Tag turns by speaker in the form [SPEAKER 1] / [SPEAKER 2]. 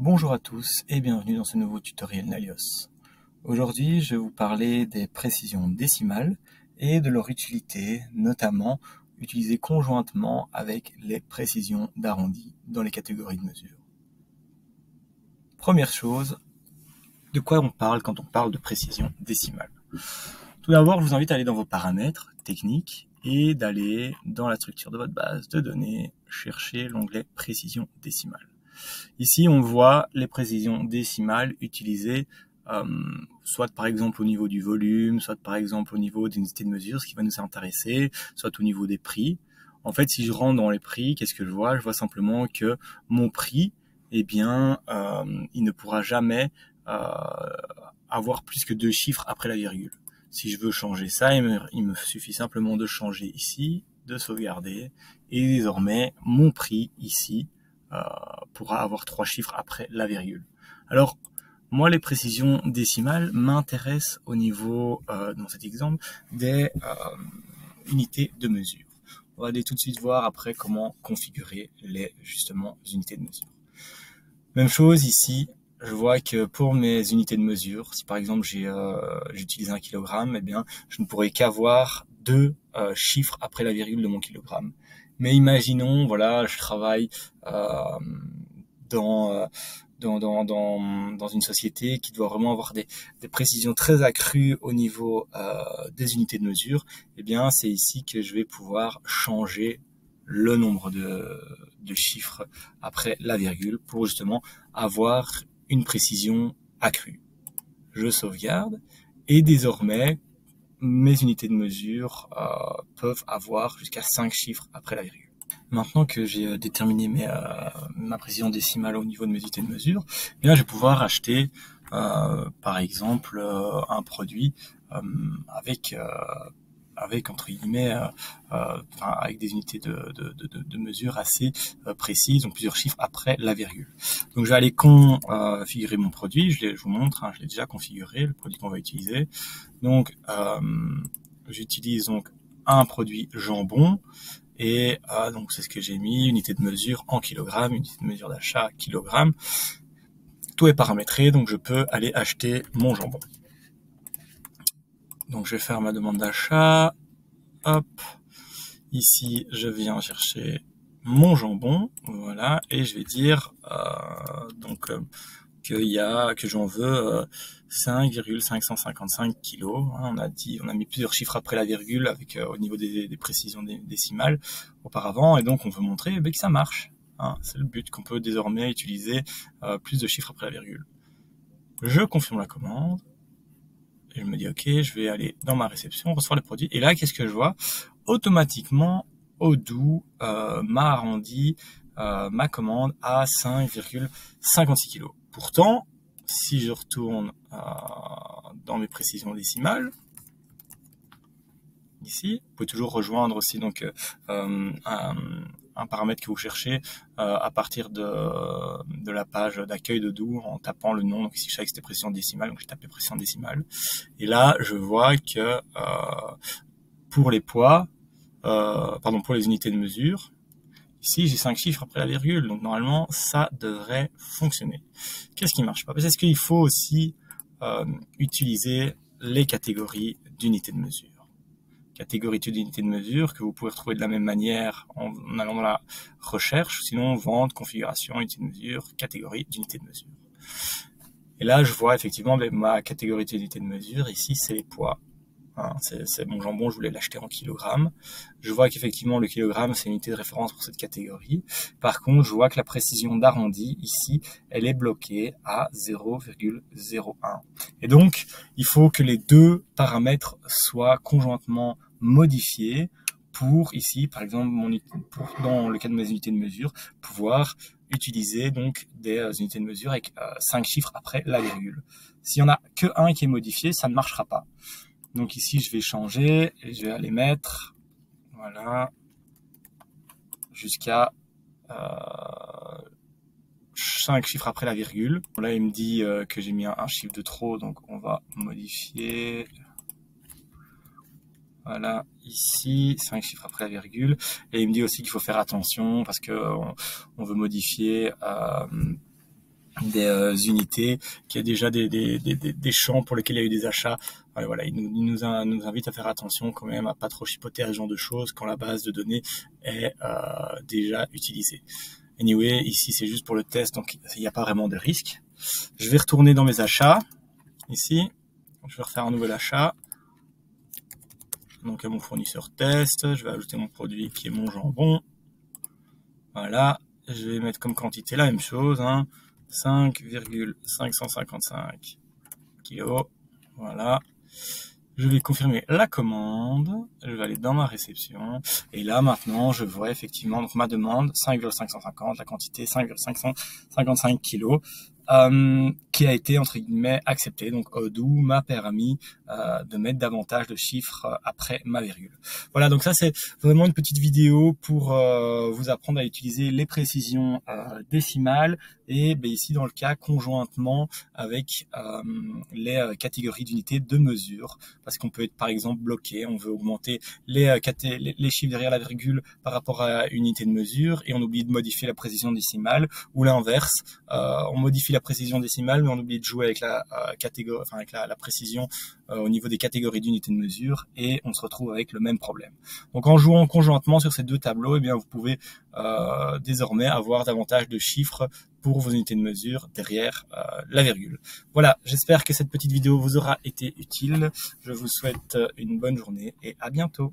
[SPEAKER 1] Bonjour à tous et bienvenue dans ce nouveau tutoriel Nalios. Aujourd'hui, je vais vous parler des précisions décimales et de leur utilité, notamment utilisées conjointement avec les précisions d'arrondi dans les catégories de mesure. Première chose, de quoi on parle quand on parle de précision décimale? Tout d'abord, je vous invite à aller dans vos paramètres techniques et d'aller dans la structure de votre base de données, chercher l'onglet précision décimale. Ici, on voit les précisions décimales utilisées soit par exemple au niveau du volume, soit par exemple au niveau des unités de mesure, ce qui va nous intéresser, soit au niveau des prix. En fait, si je rentre dans les prix, qu'est-ce que je vois? Je vois simplement que mon prix, eh bien, il ne pourra jamais avoir plus que 2 chiffres après la virgule. Si je veux changer ça, il me suffit simplement de changer ici, de sauvegarder, et désormais, mon prix ici pourra avoir 3 chiffres après la virgule. Alors, moi, les précisions décimales m'intéressent au niveau, dans cet exemple, des unités de mesure. On va aller tout de suite voir après comment configurer les, justement, unités de mesure. Même chose ici, je vois que pour mes unités de mesure, si par exemple j'utilise 1 kg, eh bien, je ne pourrai qu'avoir 2 chiffres après la virgule de mon kilogramme. Mais imaginons, voilà, je travaille dans une société qui doit vraiment avoir des précisions très accrues au niveau des unités de mesure. Eh bien, c'est ici que je vais pouvoir changer le nombre de chiffres après la virgule pour justement avoir une précision accrue. Je sauvegarde et désormais mes unités de mesure peuvent avoir jusqu'à 5 chiffres après la virgule. Maintenant que j'ai déterminé ma précision décimale au niveau de mes unités de mesure, eh bien, je vais pouvoir acheter par exemple un produit avec entre guillemets, avec des unités de mesure assez précises, donc plusieurs chiffres après la virgule. Donc je vais aller configurer mon produit, je vous montre, je l'ai déjà configuré, le produit qu'on va utiliser. Donc j'utilise donc un produit jambon, et donc c'est ce que j'ai mis, unité de mesure en kilogrammes, unité de mesure d'achat kilogramme. Tout est paramétré, donc je peux aller acheter mon jambon. Donc je vais faire ma demande d'achat. Hop, ici je viens chercher mon jambon, voilà, et je vais dire que j'en veux 5,555 kg. On a mis plusieurs chiffres après la virgule avec au niveau des précisions décimales auparavant, et donc on veut montrer que ça marche. C'est le but, qu'on peut désormais utiliser plus de chiffres après la virgule. Je confirme la commande. Et je me dis, ok, je vais aller dans ma réception, recevoir le produit. Et là, qu'est-ce que je vois? Automatiquement, Odoo m'a arrondi ma commande à 5,56 kg. Pourtant, si je retourne dans mes précisions décimales, ici, vous pouvez toujours rejoindre aussi donc un paramètre que vous cherchez à partir de la page d'accueil d'Odoo en tapant le nom. Donc ici, je savais que c'était précision décimale, donc j'ai tapé précision décimale. Et là, je vois que pour les poids, pour les unités de mesure, ici, j'ai 5 chiffres après la virgule, donc normalement, ça devrait fonctionner. Qu'est-ce qui marche pas? Parce qu'il faut aussi utiliser les catégories d'unités de mesure. Catégorie d'unités de mesure que vous pouvez retrouver de la même manière en allant dans la recherche, sinon vente, configuration, unité de mesure, catégorie d'unités de mesure. Et là, je vois effectivement ma catégorie d'unités de mesure. Ici, c'est les poids. C'est mon jambon, je voulais l'acheter en kilogrammes. Je vois qu'effectivement le kilogramme c'est une unité de référence pour cette catégorie. Par contre, je vois que la précision d'arrondi ici, elle est bloquée à 0,01. Et donc, il faut que les deux paramètres soient conjointement modifiés pour ici, par exemple, dans le cas de mes unités de mesure, pouvoir utiliser donc des unités de mesure avec 5 chiffres après la virgule. S'il n'y en a que un qui est modifié, ça ne marchera pas. Donc ici, je vais changer et je vais aller mettre, voilà, jusqu'à 5 chiffres après la virgule. Là, il me dit que j'ai mis un chiffre de trop, donc on va modifier. Voilà, ici, 5 chiffres après la virgule. Et il me dit aussi qu'il faut faire attention parce que on veut modifier unités, qu'il y a déjà des champs pour lesquels il y a eu des achats. Voilà, il nous invite à faire attention quand même à pas trop chipoter à ce genre de choses quand la base de données est déjà utilisée. Anyway, ici c'est juste pour le test, donc il n'y a pas vraiment de risque. Je vais retourner dans mes achats, ici, je vais refaire un nouvel achat. Donc à mon fournisseur test, je vais ajouter mon produit qui est mon jambon. Voilà, je vais mettre comme quantité la même chose, hein, 5,555 kg. Voilà. Je vais confirmer la commande. Je vais aller dans ma réception. Et là, maintenant, je vois effectivement donc ma demande 5,550, la quantité 5,555 kg. Qui a été entre guillemets accepté. Donc Odoo m'a permis de mettre davantage de chiffres après ma virgule. Voilà, donc ça c'est vraiment une petite vidéo pour vous apprendre à utiliser les précisions décimales et ici dans le cas conjointement avec les catégories d'unités de mesure, parce qu'on peut être par exemple bloqué, on veut augmenter les chiffres derrière la virgule par rapport à une unité de mesure et on oublie de modifier la précision décimale, ou l'inverse, on modifie la précision décimale mais on oublie de jouer avec la catégorie, enfin avec la précision au niveau des catégories d'unités de mesure et on se retrouve avec le même problème. Donc en jouant conjointement sur ces deux tableaux, vous pouvez désormais avoir davantage de chiffres pour vos unités de mesure derrière la virgule. Voilà, j'espère que cette petite vidéo vous aura été utile. Je vous souhaite une bonne journée et à bientôt.